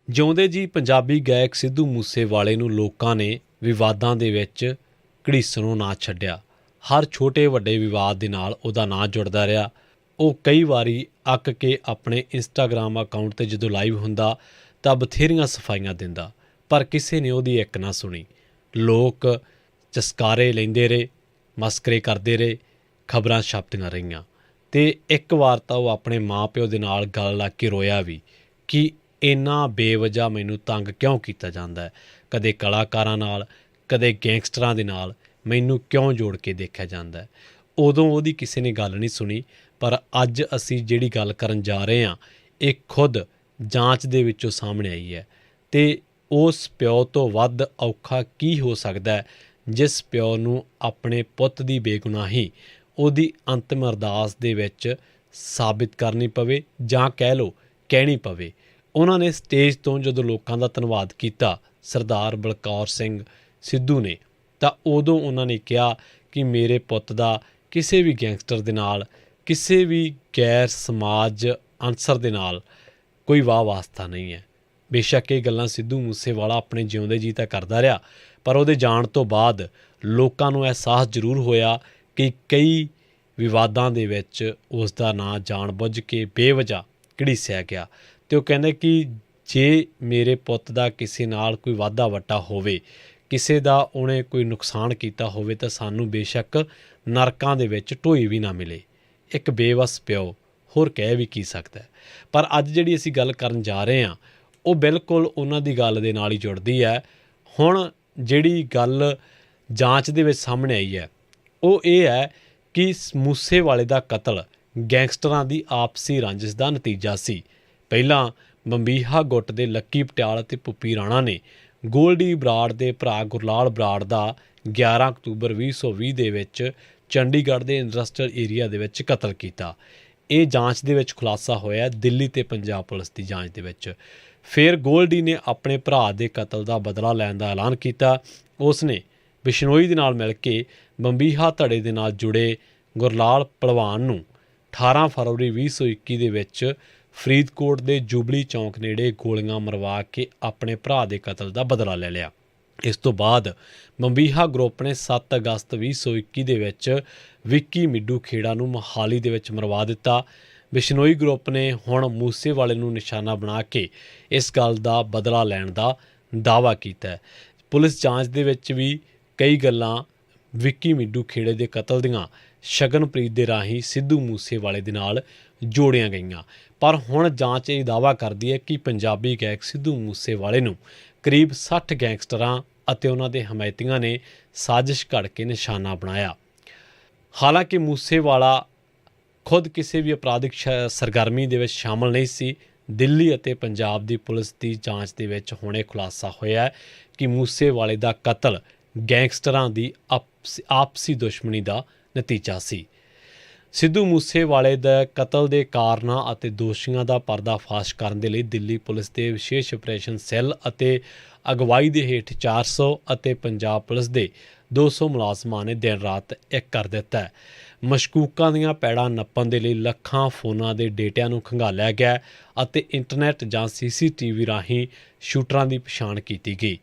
ਜਿਉਂਦੇ ਜੀ ਪੰਜਾਬੀ ਗਾਇਕ ਸਿੱਧੂ ਮੂਸੇਵਾਲੇ ਨੂੰ ਲੋਕਾਂ ਨੇ ਵਿਵਾਦਾਂ ਦੇ ਵਿੱਚ ਘੜੀਸਣੋਂ ਨਾ ਛੱਡਿਆ। ਹਰ ਛੋਟੇ ਵੱਡੇ ਵਿਵਾਦ ਦੇ ਨਾਲ ਉਹਦਾ ਨਾਂ ਜੁੜਦਾ ਰਿਹਾ। ਉਹ ਕਈ ਵਾਰੀ ਅੱਕ ਕੇ ਆਪਣੇ ਇੰਸਟਾਗ੍ਰਾਮ ਅਕਾਊਂਟ 'ਤੇ ਜਦੋਂ ਲਾਈਵ ਹੁੰਦਾ ਤਾਂ ਬਥੇਰੀਆਂ ਸਫਾਈਆਂ ਦਿੰਦਾ, ਪਰ ਕਿਸੇ ਨੇ ਉਹਦੀ ਇੱਕ ਨਾ ਸੁਣੀ। ਲੋਕ ਚਸਕਾਰੇ ਲੈਂਦੇ ਰਹੇ, ਮਸਕਰੇ ਕਰਦੇ ਰਹੇ, ਖਬਰਾਂ ਛਪਦੀਆਂ ਰਹੀਆਂ ਅਤੇ ਇੱਕ ਵਾਰ ਤਾਂ ਉਹ ਆਪਣੇ ਮਾਂ ਪਿਓ ਦੇ ਨਾਲ ਗਲ ਲੱਗ ਕੇ ਰੋਇਆ ਵੀ ਕਿ ਇੰਨਾ ਬੇਵਜ੍ਹਾ ਮੈਨੂੰ ਤੰਗ ਕਿਉਂ ਕੀਤਾ ਜਾਂਦਾ ਹੈ। ਕਦੇ ਕਲਾਕਾਰਾਂ ਨਾਲ, ਕਦੇ ਗੈਂਗਸਟਰਾਂ ਦੇ ਨਾਲ ਮੈਨੂੰ ਕਿਉਂ ਜੋੜ ਕੇ ਦੇਖਿਆ ਜਾਂਦਾ ਹੈ। ਉਦੋਂ ਉਹਦੀ ਕਿਸੇ ਨੇ ਗੱਲ ਨਹੀਂ ਸੁਣੀ, ਪਰ ਅੱਜ ਅਸੀਂ ਜਿਹੜੀ ਗੱਲ ਕਰਨ ਜਾ ਰਹੇ ਹਾਂ ਇਹ ਖੁਦ ਜਾਂਚ ਦੇ ਵਿੱਚੋਂ ਸਾਹਮਣੇ ਆਈ ਹੈ। ਅਤੇ ਉਸ ਪਿਓ ਤੋਂ ਵੱਧ ਔਖਾ ਕੀ ਹੋ ਸਕਦਾ ਜਿਸ ਪਿਓ ਨੂੰ ਆਪਣੇ ਪੁੱਤ ਦੀ ਬੇਗੁਨਾਹੀ ਉਹਦੀ ਅੰਤਿਮ ਅਰਦਾਸ ਦੇ ਵਿੱਚ ਸਾਬਿਤ ਕਰਨੀ ਪਵੇ ਜਾਂ ਕਹਿ ਲਓ ਕਹਿਣੀ ਪਵੇ। ਉਹਨਾਂ ਨੇ ਸਟੇਜ ਤੋਂ ਜਦੋਂ ਲੋਕਾਂ ਦਾ ਧੰਨਵਾਦ ਕੀਤਾ ਸਰਦਾਰ ਬਲਕੌਰ ਸਿੰਘ ਸਿੱਧੂ ਨੇ, ਤਾਂ ਉਦੋਂ ਉਹਨਾਂ ਨੇ ਕਿਹਾ ਕਿ ਮੇਰੇ ਪੁੱਤ ਦਾ ਕਿਸੇ ਵੀ ਗੈਂਗਸਟਰ ਦੇ ਨਾਲ, ਕਿਸੇ ਵੀ ਗੈਰ ਸਮਾਜ ਅਨਸਰ ਦੇ ਨਾਲ ਕੋਈ ਵਾਹ ਵਾਸਤਾ ਨਹੀਂ ਹੈ। ਬੇਸ਼ੱਕ ਇਹ ਗੱਲਾਂ ਸਿੱਧੂ ਮੂਸੇਵਾਲਾ ਆਪਣੇ ਜਿਉਂਦੇ ਜੀ ਤਾਂ ਕਰਦਾ ਰਿਹਾ, ਪਰ ਉਹਦੇ ਜਾਣ ਤੋਂ ਬਾਅਦ ਲੋਕਾਂ ਨੂੰ ਅਹਿਸਾਸ ਜ਼ਰੂਰ ਹੋਇਆ ਕਿ ਕਈ ਵਿਵਾਦਾਂ ਦੇ ਵਿੱਚ ਉਸ ਦਾ ਨਾਂ ਜਾਣ-ਬੁੱਝ ਕੇ ਬੇਵਜ੍ਹਾ ਘੜੀਸਿਆ ਗਿਆ। ਅਤੇ ਉਹ ਕਹਿੰਦੇ ਕਿ ਜੇ ਮੇਰੇ ਪੁੱਤ ਦਾ ਕਿਸੇ ਨਾਲ ਕੋਈ ਵਾਧਾ ਵੱਟਾ ਹੋਵੇ, ਕਿਸੇ ਦਾ ਉਹਨੇ ਕੋਈ ਨੁਕਸਾਨ ਕੀਤਾ ਹੋਵੇ, ਤਾਂ ਸਾਨੂੰ ਬੇਸ਼ੱਕ ਨਰਕਾਂ ਦੇ ਵਿੱਚ ਢੋਈ ਵੀ ਨਾ ਮਿਲੇ। ਇੱਕ ਬੇਵੱਸ ਪਿਓ ਹੋਰ ਕਹਿ ਵੀ ਕੀ ਸਕਦਾ। ਪਰ ਅੱਜ ਜਿਹੜੀ ਅਸੀਂ ਗੱਲ ਕਰਨ ਜਾ ਰਹੇ ਹਾਂ ਉਹ ਬਿਲਕੁਲ ਉਹਨਾਂ ਦੀ ਗੱਲ ਦੇ ਨਾਲ ਹੀ ਜੁੜਦੀ ਹੈ। ਹੁਣ ਜਿਹੜੀ ਗੱਲ ਜਾਂਚ ਦੇ ਵਿੱਚ ਸਾਹਮਣੇ ਆਈ ਹੈ ਉਹ ਇਹ ਹੈ ਕਿ ਮੂਸੇਵਾਲੇ ਦਾ ਕਤਲ ਗੈਂਗਸਟਰਾਂ ਦੀ ਆਪਸੀ ਰੰਜਿਸ਼ ਦਾ ਨਤੀਜਾ ਸੀ। ਪਹਿਲਾਂ ਬੰਬੀਹਾ ਗੁੱਟ ਦੇ ਲੱਕੀ ਪਟਿਆਲ ਅਤੇ ਪੁੱਪੀ ਰਾਣਾ ਨੇ ਗੋਲਡੀ ਬਰਾੜ ਦੇ ਭਰਾ ਗੁਰਲਾਲ ਬਰਾੜ ਦਾ 11 ਅਕਤੂਬਰ 2020 ਦੇ ਵਿੱਚ ਚੰਡੀਗੜ੍ਹ ਦੇ ਇੰਡਸਟਰੀਅਲ ਏਰੀਆ ਦੇ ਵਿੱਚ ਕਤਲ ਕੀਤਾ। ਇਹ ਜਾਂਚ ਦੇ ਵਿੱਚ ਖੁਲਾਸਾ ਹੋਇਆ ਦਿੱਲੀ ਅਤੇ ਪੰਜਾਬ ਪੁਲਿਸ ਦੀ ਜਾਂਚ ਦੇ ਵਿੱਚ। ਫਿਰ ਗੋਲਡੀ ਨੇ ਆਪਣੇ ਭਰਾ ਦੇ ਕਤਲ ਦਾ ਬਦਲਾ ਲੈਣ ਦਾ ਐਲਾਨ ਕੀਤਾ। ਉਸ ਨੇ ਬਿਸ਼ਨੋਈ ਦੇ ਨਾਲ ਮਿਲ ਕੇ ਬੰਬੀਹਾ ਧੜੇ ਦੇ ਨਾਲ ਜੁੜੇ ਗੁਰਲਾਲ ਭਲਵਾਨ ਨੂੰ 18 ਫਰਵਰੀ 2021 ਦੇ ਵਿੱਚ ਫਰੀਦਕੋਟ ਦੇ ਜੁਬਲੀ ਚੌਂਕ ਨੇੜੇ ਗੋਲੀਆਂ ਮਰਵਾ ਕੇ ਆਪਣੇ ਭਰਾ ਦੇ ਕਤਲ ਦਾ ਬਦਲਾ ਲੈ ਲਿਆ। ਇਸ ਤੋਂ ਬਾਅਦ ਬੰਬੀਹਾ ਗਰੁੱਪ ਨੇ 7 ਅਗਸਤ 2021 ਦੇ ਵਿੱਚ ਵਿੱਕੀ ਮਿੱਡੂ ਖੇੜਾ ਨੂੰ ਮੋਹਾਲੀ ਦੇ ਵਿੱਚ ਮਰਵਾ ਦਿੱਤਾ। ਬਿਸ਼ਨੋਈ ਗਰੁੱਪ ਨੇ ਹੁਣ ਮੂਸੇਵਾਲੇ ਨੂੰ ਨਿਸ਼ਾਨਾ ਬਣਾ ਕੇ ਇਸ ਗੱਲ ਦਾ ਬਦਲਾ ਲੈਣ ਦਾ ਦਾਅਵਾ ਕੀਤਾ ਹੈ। ਪੁਲਿਸ ਜਾਂਚ ਦੇ ਵਿੱਚ ਵੀ ਕਈ ਗੱਲਾਂ ਵਿੱਕੀ ਮਿੱਡੂ ਖੇੜੇ ਦੇ ਕਤਲ ਦੀਆਂ ਸ਼ਗਨਪ੍ਰੀਤ ਦੇ ਰਾਹੀਂ ਸਿੱਧੂ ਮੂਸੇਵਾਲੇ ਦੇ ਨਾਲ ਜੋੜੀਆਂ ਗਈਆਂ। ਪਰ ਹੁਣ ਜਾਂਚ ਇਹ ਦਾਅਵਾ ਕਰਦੀ ਹੈ ਕਿ ਪੰਜਾਬੀ ਗਾਇਕ ਸਿੱਧੂ ਮੂਸੇਵਾਲੇ ਨੂੰ ਕਰੀਬ 60 ਗੈਂਗਸਟਰਾਂ ਅਤੇ ਉਹਨਾਂ ਦੇ ਹਮਾਇਤੀਆਂ ਨੇ ਸਾਜ਼ਿਸ਼ ਘੜ ਕੇ ਨਿਸ਼ਾਨਾ ਬਣਾਇਆ। ਹਾਲਾਂਕਿ ਮੂਸੇਵਾਲਾ ਖੁਦ ਕਿਸੇ ਵੀ ਅਪਰਾਧਿਕ ਸਰਗਰਮੀ ਦੇ ਵਿੱਚ ਸ਼ਾਮਲ ਨਹੀਂ ਸੀ। ਦਿੱਲੀ ਅਤੇ ਪੰਜਾਬ ਦੀ ਪੁਲਿਸ ਦੀ ਜਾਂਚ ਦੇ ਵਿੱਚ ਹੁਣ ਇਹ ਖੁਲਾਸਾ ਹੋਇਆ ਕਿ ਮੂਸੇਵਾਲੇ ਦਾ ਕਤਲ ਗੈਂਗਸਟਰਾਂ ਦੀ ਆਪਸੀ ਦੁਸ਼ਮਣੀ ਦਾ ਨਤੀਜਾ ਸੀ। ਸਿੱਧੂ ਮੂਸੇਵਾਲੇ ਦਾ ਕਤਲ ਦੇ ਕਾਰਨਾਂ ਅਤੇ ਦੋਸ਼ੀਆਂ ਦਾ ਪਰਦਾਫਾਸ਼ ਕਰਨ ਦੇ ਲਈ ਦਿੱਲੀ ਪੁਲਿਸ ਦੇ ਵਿਸ਼ੇਸ਼ ਆਪਰੇਸ਼ਨ ਸੈੱਲ ਅਤੇ ਅਗਵਾਈ ਦੇ ਹੇਠ 400 ਅਤੇ ਪੰਜਾਬ ਪੁਲਿਸ ਦੇ 200 ਮੁਲਾਜ਼ਮਾਂ ਨੇ ਦਿਨ ਰਾਤ ਇੱਕ ਕਰ ਦਿੱਤਾ ਹੈ। ਮਸ਼ਕੂਕਾਂ ਦੀਆਂ ਪੈੜਾਂ ਨੱਪਣ ਦੇ ਲਈ ਲੱਖਾਂ ਫੋਨਾਂ ਦੇ ਡੇਟਿਆਂ ਨੂੰ ਖੰਗਾਲਿਆ ਗਿਆ ਅਤੇ ਇੰਟਰਨੈਟ ਜਾਂ CCTV ਰਾਹੀਂ ਸ਼ੂਟਰਾਂ ਦੀ ਪਛਾਣ ਕੀਤੀ ਗਈ।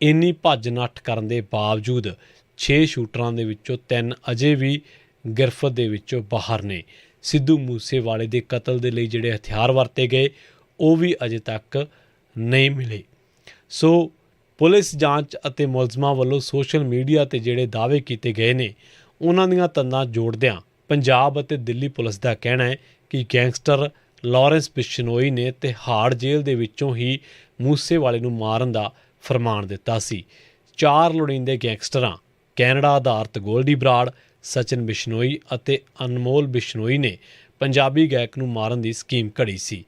ਇੰਨੀ ਭੱਜ ਨੱਠ ਕਰਨ ਦੇ ਬਾਵਜੂਦ 6 ਸ਼ੂਟਰਾਂ ਦੇ ਵਿੱਚੋਂ 3 ਅਜੇ ਵੀ ਗਿਰਫਤ ਦੇ ਵਿੱਚੋਂ ਬਾਹਰ ਨੇ। ਸਿੱਧੂ ਮੂਸੇਵਾਲੇ ਦੇ ਕਤਲ ਦੇ ਲਈ ਜਿਹੜੇ ਹਥਿਆਰ ਵਰਤੇ ਗਏ ਉਹ ਵੀ ਅਜੇ ਤੱਕ ਨਹੀਂ ਮਿਲੇ। ਸੋ ਪੁਲਿਸ ਜਾਂਚ ਅਤੇ ਮੁਲਜ਼ਮਾਂ ਵੱਲੋਂ ਸੋਸ਼ਲ ਮੀਡੀਆ 'ਤੇ ਜਿਹੜੇ ਦਾਅਵੇ ਕੀਤੇ ਗਏ ਨੇ ਉਹਨਾਂ ਦੀਆਂ ਤੰਦਾਂ ਜੋੜਦਿਆਂ ਪੰਜਾਬ ਅਤੇ ਦਿੱਲੀ ਪੁਲਿਸ ਦਾ ਕਹਿਣਾ ਹੈ ਕਿ ਗੈਂਗਸਟਰ ਲਾਰੈਂਸ ਬਿਸ਼ਨੋਈ ਨੇ ਤਿਹਾੜ ਜੇਲ੍ਹ ਦੇ ਵਿੱਚੋਂ ਹੀ ਮੂਸੇਵਾਲੇ ਨੂੰ ਮਾਰਨ ਦਾ ਫਰਮਾਨ ਦਿੱਤਾ ਸੀ। 4 ਲੋੜੀਂਦੇ ਗੈਂਗਸਟਰਾਂ ਕੈਨੇਡਾ ਆਧਾਰਿਤ ਗੋਲਡੀ ਬਰਾੜ, ਸਚਿਨ ਬਿਸ਼ਨੋਈ ਅਤੇ ਅਨਮੋਲ ਬਿਸ਼ਨੋਈ ਨੇ ਪੰਜਾਬੀ ਗਾਇਕ ਨੂੰ ਮਾਰਨ ਦੀ ਸਕੀਮ ਘੜੀ ਸੀ।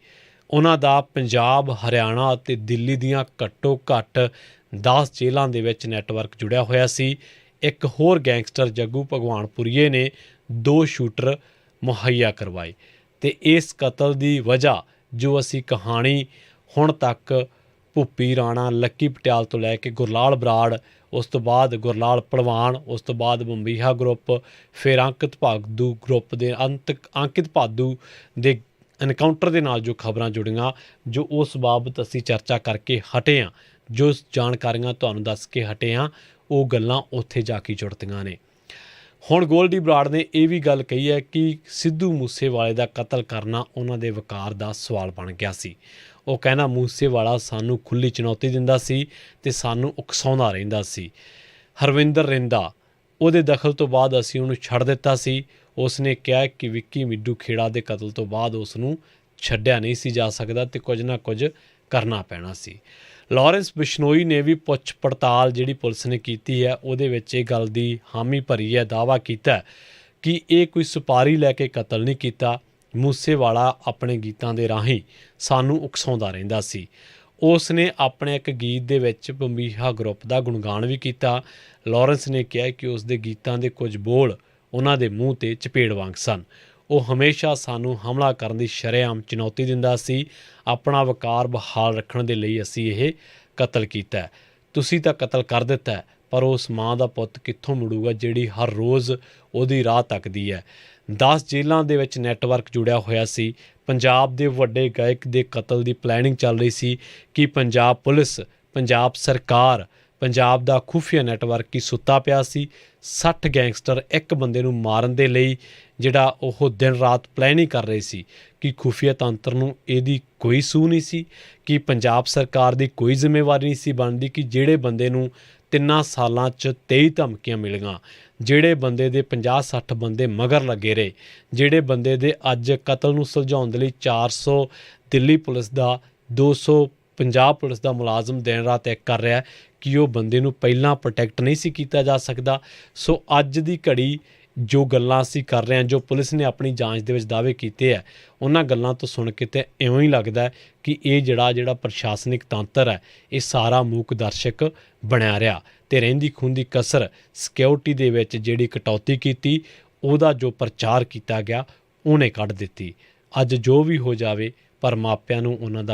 ਉਹਨਾਂ ਦਾ ਪੰਜਾਬ, ਹਰਿਆਣਾ ਅਤੇ ਦਿੱਲੀ ਦੀਆਂ ਘੱਟੋ ਘੱਟ 10 ਜੇਲ੍ਹਾਂ ਦੇ ਵਿੱਚ ਨੈਟਵਰਕ ਜੁੜਿਆ ਹੋਇਆ ਸੀ। ਇੱਕ ਹੋਰ ਗੈਂਗਸਟਰ ਜੱਗੂ ਭਗਵਾਨਪੁਰੀਏ ਨੇ 2 ਸ਼ੂਟਰ ਮੁਹੱਈਆ ਕਰਵਾਏ ਅਤੇ ਇਸ ਕਤਲ ਦੀ ਵਜ੍ਹਾ ਜੋ ਅਸੀਂ ਕਹਾਣੀ ਹੁਣ ਤੱਕ ਪੁੱਪੀ ਰਾਣਾ, ਲੱਕੀ ਪਟਿਆਲ ਤੋਂ ਲੈ ਕੇ ਗੁਰਲਾਲ ਬਰਾੜ, ਉਸ ਤੋਂ ਬਾਅਦ ਗੁਰਲਾਲ ਭਲਵਾਨ, ਉਸ ਤੋਂ ਬਾਅਦ ਬੰਬੀਹਾ ਗਰੁੱਪ, ਫਿਰ ਅੰਕਿਤ ਭਾਦੂ ਗਰੁੱਪ ਦੇ ਅੰਕਿਤ ਭਾਦੂ ਦੇ एनकाउंटर ਦੇ ਨਾਲ ਜੋ ਖਬਰਾਂ ਜੁੜੀਆਂ ਜੋ ਉਸ ਬਾਬਤ ਅਸੀਂ ਚਰਚਾ ਕਰਕੇ ਹਟੇ ਹਾਂ, ਜੋ ਜਾਣਕਾਰੀਆਂ ਤੁਹਾਨੂੰ ਦੱਸ ਕੇ ਹਟੇ ਹਾਂ, ਉਹ ਗੱਲਾਂ ਉੱਥੇ ਜਾ ਕੇ ਜੁੜਦੀਆਂ ਨੇ। ਹੁਣ ਗੋਲਡੀ ਬਰਾੜ ਨੇ ਇਹ ਵੀ ਗੱਲ ਕਹੀ ਹੈ ਕਿ ਸਿੱਧੂ ਮੂਸੇਵਾਲੇ ਦਾ ਕਤਲ ਕਰਨਾ ਉਹਨਾਂ ਦੇ ਵਕਾਰ ਦਾ ਸਵਾਲ ਬਣ ਗਿਆ ਸੀ। ਉਹ ਕਹਿੰਦਾ ਮੂਸੇਵਾਲਾ ਸਾਨੂੰ ਖੁੱਲ੍ਹੀ ਚੁਣੌਤੀ ਦਿੰਦਾ ਸੀ ਤੇ ਸਾਨੂੰ ਉਕਸਾਉਂਦਾ ਰਹਿੰਦਾ ਸੀ। ਹਰਵਿੰਦਰ ਰਿੰਦਾ ਉਹਦੇ ਦਖਲ ਤੋਂ ਬਾਅਦ ਅਸੀਂ ਉਹਨੂੰ ਛੱਡ ਦਿੱਤਾ ਸੀ। ਉਸ ਨੇ ਕਿਹਾ ਕਿ ਵਿੱਕੀ ਮਿੱਡੂ ਖੇੜਾ ਦੇ ਕਤਲ ਤੋਂ ਬਾਅਦ ਉਸ ਨੂੰ ਛੱਡਿਆ ਨਹੀਂ ਸੀ ਜਾ ਸਕਦਾ ਤੇ ਕੁਝ ਨਾ ਕੁਝ ਕਰਨਾ ਪੈਣਾ ਸੀ। ਲਾਰੈਂਸ ਬਿਸ਼ਨੋਈ ਨੇ ਵੀ ਪੁੱਛ ਪੜਤਾਲ ਜਿਹੜੀ ਪੁਲਿਸ ਨੇ ਕੀਤੀ ਹੈ ਉਹਦੇ ਵਿੱਚ ਇਹ ਗੱਲ ਦੀ ਹਾਮੀ ਭਰੀ ਹੈ, ਦਾਅਵਾ ਕੀਤਾ ਕਿ ਇਹ ਕੋਈ ਸੁਪਾਰੀ ਲੈ ਕੇ ਕਤਲ ਨਹੀਂ ਕੀਤਾ। ਮੂਸੇਵਾਲਾ ਆਪਣੇ ਗੀਤਾਂ ਦੇ ਰਾਹੀਂ ਸਾਨੂੰ ਉਕਸਾਉਂਦਾ ਰਹਿੰਦਾ ਸੀ। ਉਸ ਨੇ ਆਪਣੇ ਇੱਕ ਗੀਤ ਦੇ ਵਿੱਚ ਬੰਬੀਹਾ ਗਰੁੱਪ ਦਾ ਗੁਣਗਾਨ ਵੀ ਕੀਤਾ। ਲਾਰੈਂਸ ਨੇ ਕਿਹਾ ਕਿ ਉਸ ਦੇ ਗੀਤਾਂ ਦੇ ਕੁਝ ਬੋਲ ਉਹਨਾਂ ਦੇ ਮੂੰਹ 'ਤੇ ਚਪੇੜ ਵਾਂਗ ਸਨ। ਉਹ ਹਮੇਸ਼ਾ ਸਾਨੂੰ ਹਮਲਾ ਕਰਨ ਦੀ ਸ਼ਰੇਆਮ ਚੁਣੌਤੀ ਦਿੰਦਾ ਸੀ। ਆਪਣਾ ਵਕਾਰ ਬਹਾਲ ਰੱਖਣ ਦੇ ਲਈ ਅਸੀਂ ਇਹ ਕਤਲ ਕੀਤਾ। ਤੁਸੀਂ ਤਾਂ ਕਤਲ ਕਰ ਦਿੱਤਾ, ਪਰ ਉਸ ਮਾਂ ਦਾ ਪੁੱਤ ਕਿੱਥੋਂ ਮੁੜੂਗਾ ਜਿਹੜੀ ਹਰ ਰੋਜ਼ ਉਹਦੀ ਰਾਹ ਤੱਕਦੀ ਹੈ। 10 ਜੇਲ੍ਹਾਂ ਦੇ ਵਿੱਚ ਨੈਟਵਰਕ ਜੁੜਿਆ ਹੋਇਆ ਸੀ। ਪੰਜਾਬ ਦੇ ਵੱਡੇ ਗਾਇਕ ਦੇ ਕਤਲ ਦੀ ਪਲੈਨਿੰਗ ਚੱਲ ਰਹੀ ਸੀ ਕਿ ਪੰਜਾਬ ਪੁਲਿਸ, ਪੰਜਾਬ ਸਰਕਾਰ, ਪੰਜਾਬ ਦਾ ਖੁਫੀਆ ਨੈਟਵਰਕ ਹੀ ਸੁੱਤਾ ਪਿਆ ਸੀ। 60 ਗੈਂਗਸਟਰ ਇੱਕ ਬੰਦੇ ਨੂੰ ਮਾਰਨ ਦੇ ਲਈ ਜਿਹੜਾ ਉਹ ਦਿਨ ਰਾਤ ਪਲੈਨਿੰਗ ਕਰ ਰਹੇ ਸੀ ਕਿ ਖੁਫੀਆ ਤੰਤਰ ਨੂੰ ਇਹਦੀ ਕੋਈ ਸੂਹ ਨਹੀਂ ਸੀ, ਕਿ ਪੰਜਾਬ ਸਰਕਾਰ ਦੀ ਕੋਈ ਜ਼ਿੰਮੇਵਾਰੀ ਨਹੀਂ ਸੀ ਬਣਦੀ ਕਿ ਜਿਹੜੇ ਬੰਦੇ ਨੂੰ 3 ਸਾਲਾਂ 'ਚ 23 ਧਮਕੀਆਂ ਮਿਲੀਆਂ, ਜਿਹੜੇ ਬੰਦੇ ਦੇ 50-60 ਬੰਦੇ ਮਗਰ ਲੱਗੇ ਰਹੇ, ਜਿਹੜੇ ਬੰਦੇ ਦੇ ਅੱਜ ਕਤਲ ਨੂੰ ਸੁਲਝਾਉਣ ਦੇ ਲਈ 400 ਦਿੱਲੀ ਪੁਲਿਸ ਦਾ, 200 ਪੰਜਾਬ ਪੁਲਿਸ ਦਾ ਮੁਲਾਜ਼ਮ ਦਿਨ ਰਾਤ ਇੱਕ ਕਰ ਰਿਹਾ ਕਿ ਉਹ ਬੰਦੇ ਨੂੰ ਪਹਿਲਾਂ ਪ੍ਰੋਟੈਕਟ ਨਹੀਂ ਸੀ ਕੀਤਾ ਜਾ ਸਕਦਾ। ਸੋ ਅੱਜ ਦੀ ਘੜੀ ਜੋ ਗੱਲਾਂ ਅਸੀਂ ਕਰ ਰਹੇ ਹਾਂ, ਜੋ ਪੁਲਿਸ ਨੇ ਆਪਣੀ ਜਾਂਚ ਦੇ ਵਿੱਚ ਦਾਅਵੇ ਕੀਤੇ ਹੈ, ਉਹਨਾਂ ਗੱਲਾਂ ਤੋਂ ਸੁਣ ਕੇ ਤਾਂ ਇਉਂ ਹੀ ਲੱਗਦਾ ਕਿ ਇਹ ਜਿਹੜਾ ਪ੍ਰਸ਼ਾਸਨਿਕ ਤੰਤਰ ਹੈ ਇਹ ਸਾਰਾ ਮੂਕ ਦਰਸ਼ਕ ਬਣਿਆ ਰਿਹਾ ਤੇ ਰਹਿੰਦੀ ਖੂੰਹਦੀ ਕਸਰ ਸਿਕਿਉਰਿਟੀ ਦੇ ਵਿੱਚ ਜਿਹੜੀ ਕਟੌਤੀ ਕੀਤੀ ਉਹਦਾ ਜੋ ਪ੍ਰਚਾਰ ਕੀਤਾ ਗਿਆ ਉਹਨੇ ਕੱਢ ਦਿੱਤੀ। ਅੱਜ ਜੋ ਵੀ ਹੋ ਜਾਵੇ, ਪਰ ਮਾਪਿਆਂ ਨੂੰ ਉਹਨਾਂ ਦਾ